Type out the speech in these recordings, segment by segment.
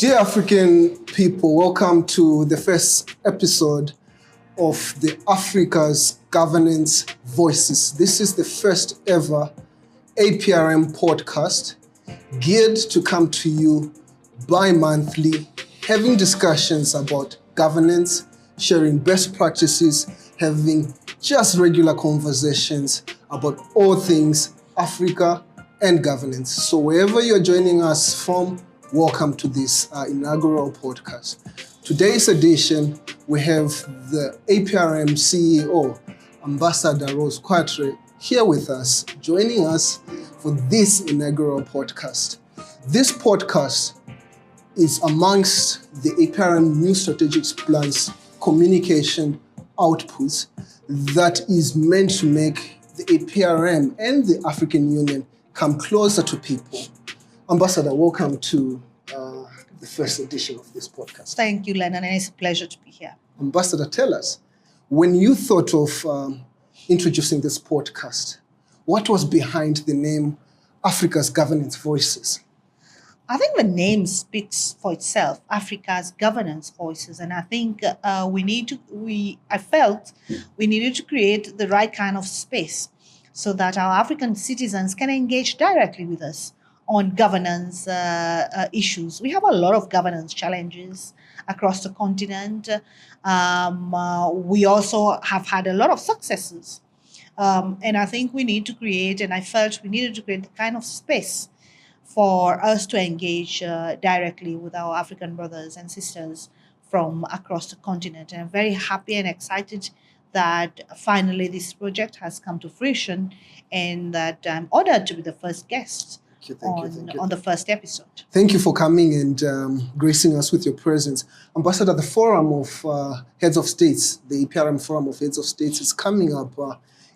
Dear African people, welcome to the first episode of the Africa's Governance Voices. This is the first ever APRM podcast geared to come to you bi-monthly, having discussions about governance, sharing best practices, having just regular conversations about all things Africa and governance. So wherever you're joining us from, welcome to this inaugural podcast. Today's edition, we have the APRM CEO, Ambassador Rose Quatre, here with us, joining us for this inaugural podcast. This podcast is amongst the APRM New Strategic Plan's communication outputs that is meant to make the APRM and the African Union come closer to people. Ambassador, welcome to the first edition of this podcast. Thank you, Lennon, and it's a pleasure to be here. Ambassador, tell us, when you thought of introducing this podcast, what was behind the name Africa's Governance Voices? I think the name speaks for itself, Africa's Governance Voices, and I think I felt we needed to create the right kind of space so that our African citizens can engage directly with us on governance issues. We have a lot of governance challenges across the continent. We also have had a lot of successes. And I think I felt we needed to create the kind of space for us to engage directly with our African brothers and sisters from across the continent. And I'm very happy and excited that finally this project has come to fruition and that I'm honored to be the first guest on the first episode. Thank you for coming and gracing us with your presence. Ambassador, the Forum of Heads of States, the APRM Forum of Heads of States is coming up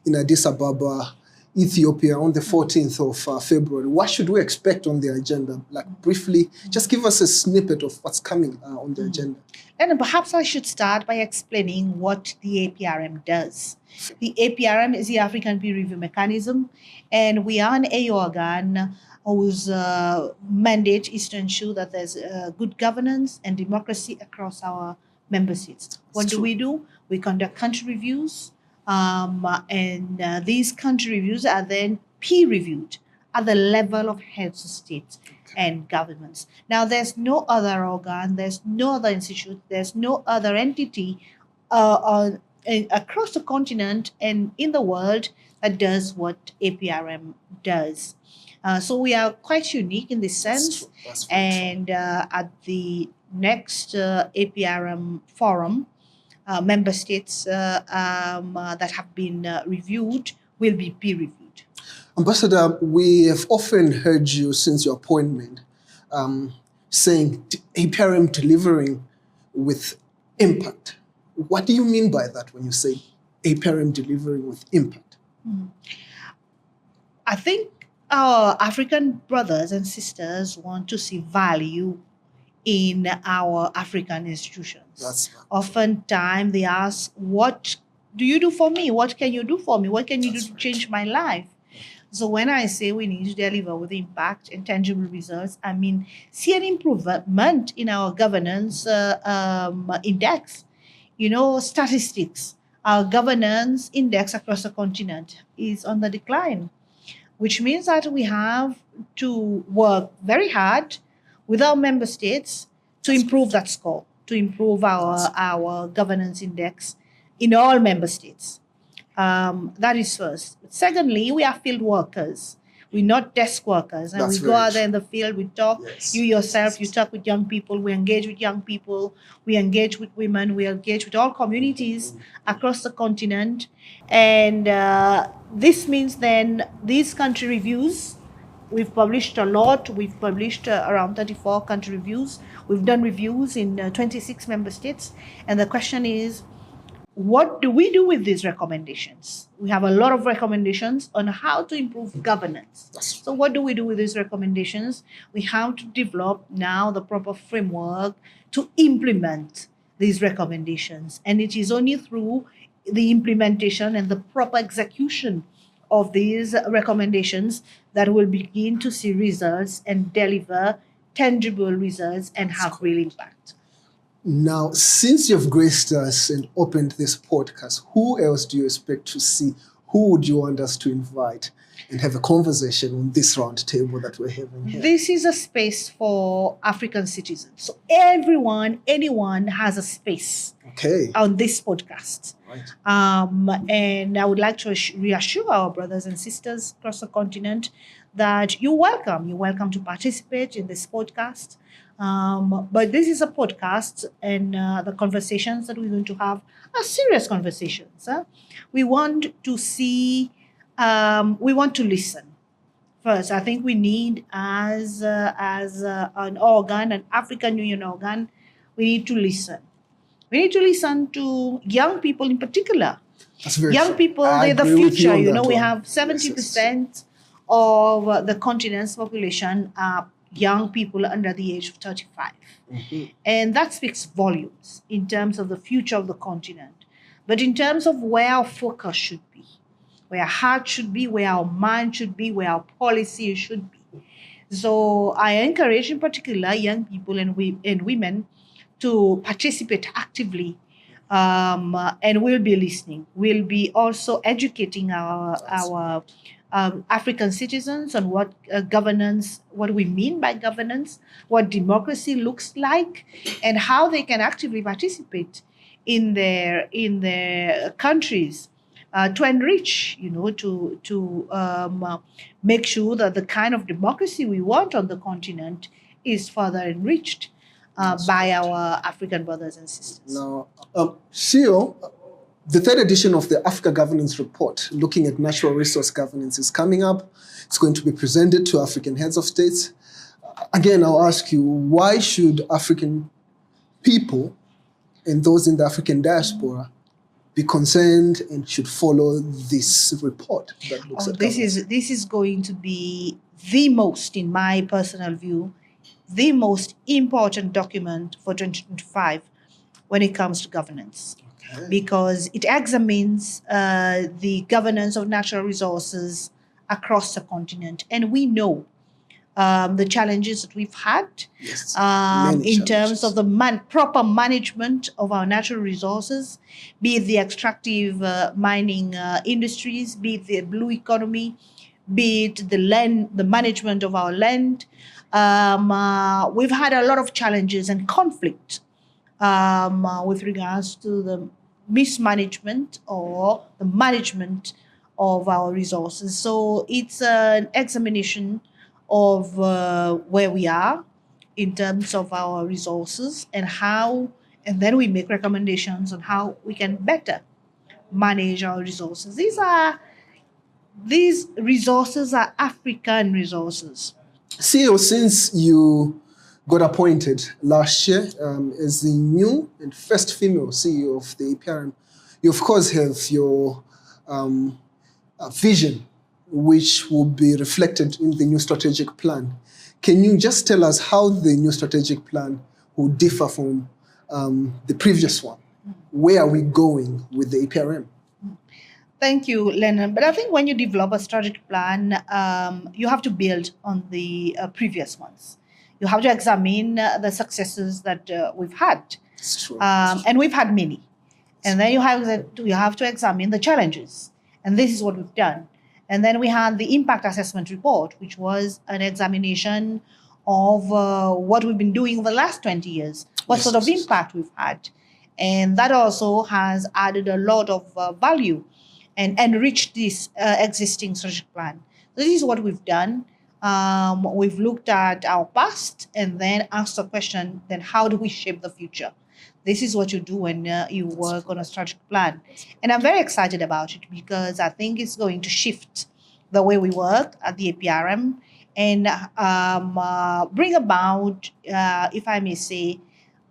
in Addis Ababa, Ethiopia on the 14th of February. What should we expect on the agenda? Like briefly, just give us a snippet of what's coming on the agenda. And perhaps I should start by explaining what the APRM does. The APRM is the African Peer Review Mechanism, and we are an AU organ whose mandate is to ensure that there's good governance and democracy across our member states. What do? We conduct country reviews, and these country reviews are then peer-reviewed at the level of heads of states and governments. Now, there's no other organ, there's no other institute, there's no other entity across the continent and in the world that does what APRM does. So we are quite unique in this sense. That's and at the next APRM forum, member states that have been reviewed will be peer-reviewed. Ambassador, we have often heard you since your appointment saying APRM delivering with impact. What do you mean by that when you say APRM delivering with impact? I think our African brothers and sisters want to see value in our African institutions. Oftentimes they ask, what do you do for me? What can you do for me? What can you do to change my life? So when I say we need to deliver with impact and tangible results, I mean, see an improvement in our governance index. Statistics. Our governance index across the continent is on the decline, which means that we have to work very hard with our member states to improve that score, to improve our governance index in all member states. That is first. Secondly, we are field workers. We're not desk workers. And we go out there in the field, we talk, you yourself, you talk with young people, we engage with young people, we engage with women, we engage with all communities across the continent. And this means then these country reviews, we've published a lot. We've published around 34 country reviews. We've done reviews in 26 member states. And the question is, what do we do with these recommendations? We have a lot of recommendations on how to improve governance. So what do we do with these recommendations? We have to develop now the proper framework to implement these recommendations. And it is only through the implementation and the proper execution of these recommendations that we'll begin to see results and deliver tangible results and have real impact. Now, since you've graced us and opened this podcast, who else do you expect to see? Who would you want us to invite and have a conversation on this round table that we're having here? This is a space for African citizens. So anyone has a space on this podcast. Right. And I would like to reassure our brothers and sisters across the continent that you're welcome. You're welcome to participate in this podcast. But this is a podcast, and the conversations that we're going to have are serious conversations. We want to see, we want to listen. First, I think we need, as an organ, an African Union organ, we need to listen. We need to listen to young people in particular. That's very young true. people, they're the future. We have 70% yes. of the continent's population are young people under the age of 35. Mm-hmm. And that speaks volumes in terms of the future of the continent. But in terms of where our focus should be, where our heart should be, where our mind should be, where our policy should be. So I encourage in particular young people and women to participate actively, and we'll be listening. We'll be also educating our African citizens on what governance, what we mean by governance, what democracy looks like, and how they can actively participate in their countries to enrich, to make sure that the kind of democracy we want on the continent is further enriched by our African brothers and sisters. Now, Shio, the third edition of the Africa Governance Report, looking at natural resource governance, is coming up. It's going to be presented to African heads of states. Again, I'll ask you, why should African people and those in the African diaspora be concerned and should follow this report that looks at governance? This is going to be the most, in my personal view, the most important document for 2025 when it comes to governance. Because it examines the governance of natural resources across the continent. And we know the challenges that we've had in terms of the proper management of our natural resources, be it the extractive mining industries, be it the blue economy, be it the management of our land. We've had a lot of challenges and conflict with regards to the mismanagement or the management of our resources. So it's an examination of where we are in terms of our resources and then we make recommendations on how we can better manage our resources. These resources are African resources. CEO, since you got appointed last year as the new and first female CEO of the APRM, you of course have your vision, which will be reflected in the new strategic plan. Can you just tell us how the new strategic plan will differ from the previous one? Where are we going with the APRM? Thank you, Lennon. But I think when you develop a strategic plan, you have to build on the previous ones. You have to examine the successes that we've had. It's true. And we've had many. And then you have to examine the challenges. And this is what we've done. And then we had the impact assessment report, which was an examination of what we've been doing over the last 20 years, what sort of impact we've had. And that also has added a lot of value and enriched this existing strategic plan. So this is what we've done. We've looked at our past and then asked the question, then how do we shape the future? This is what you do when you work on a strategic plan. And I'm very excited about it because I think it's going to shift the way we work at the APRM and bring about, if I may say,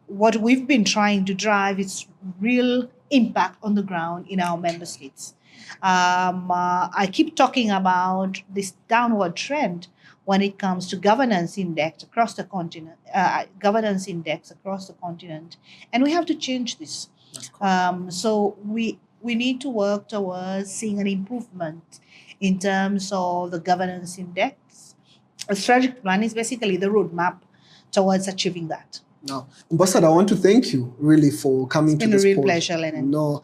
what we've been trying to drive is real impact on the ground in our member states. I keep talking about this downward trend when it comes to governance index across the continent, and we have to change this. So we need to work towards seeing an improvement in terms of the governance index. A strategic plan is basically the roadmap towards achieving that. Now, Ambassador, I want to thank you really for coming to this It's been a real pleasure, Lennon. No,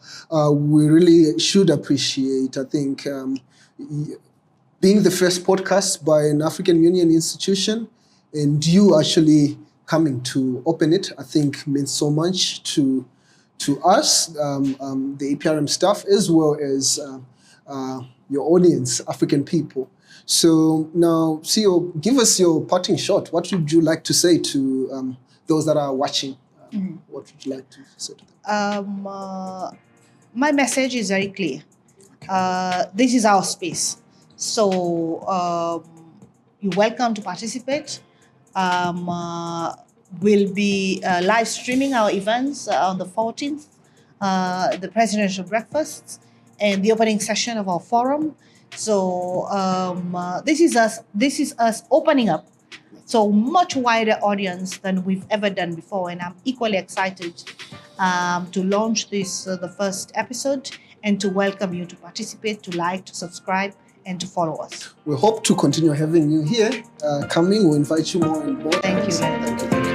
we really should appreciate, I think, being the first podcast by an African Union institution, and you actually coming to open it, I think means so much to us, the APRM staff, as well as your audience, African people. So now, CEO, give us your parting shot. What would you like to say to those that are watching? What would you like to say to them? My message is very clear. This is our space. So you're welcome to participate. We'll be live streaming our events on the 14th, the presidential breakfasts, and the opening session of our forum. So this is us opening up so much wider audience than we've ever done before, and I'm equally excited to launch this the first episode and to welcome you to participate, to like, to subscribe, and to follow us. We hope to continue having you here. Coming, we invite you more and more. Thank you. Thank you.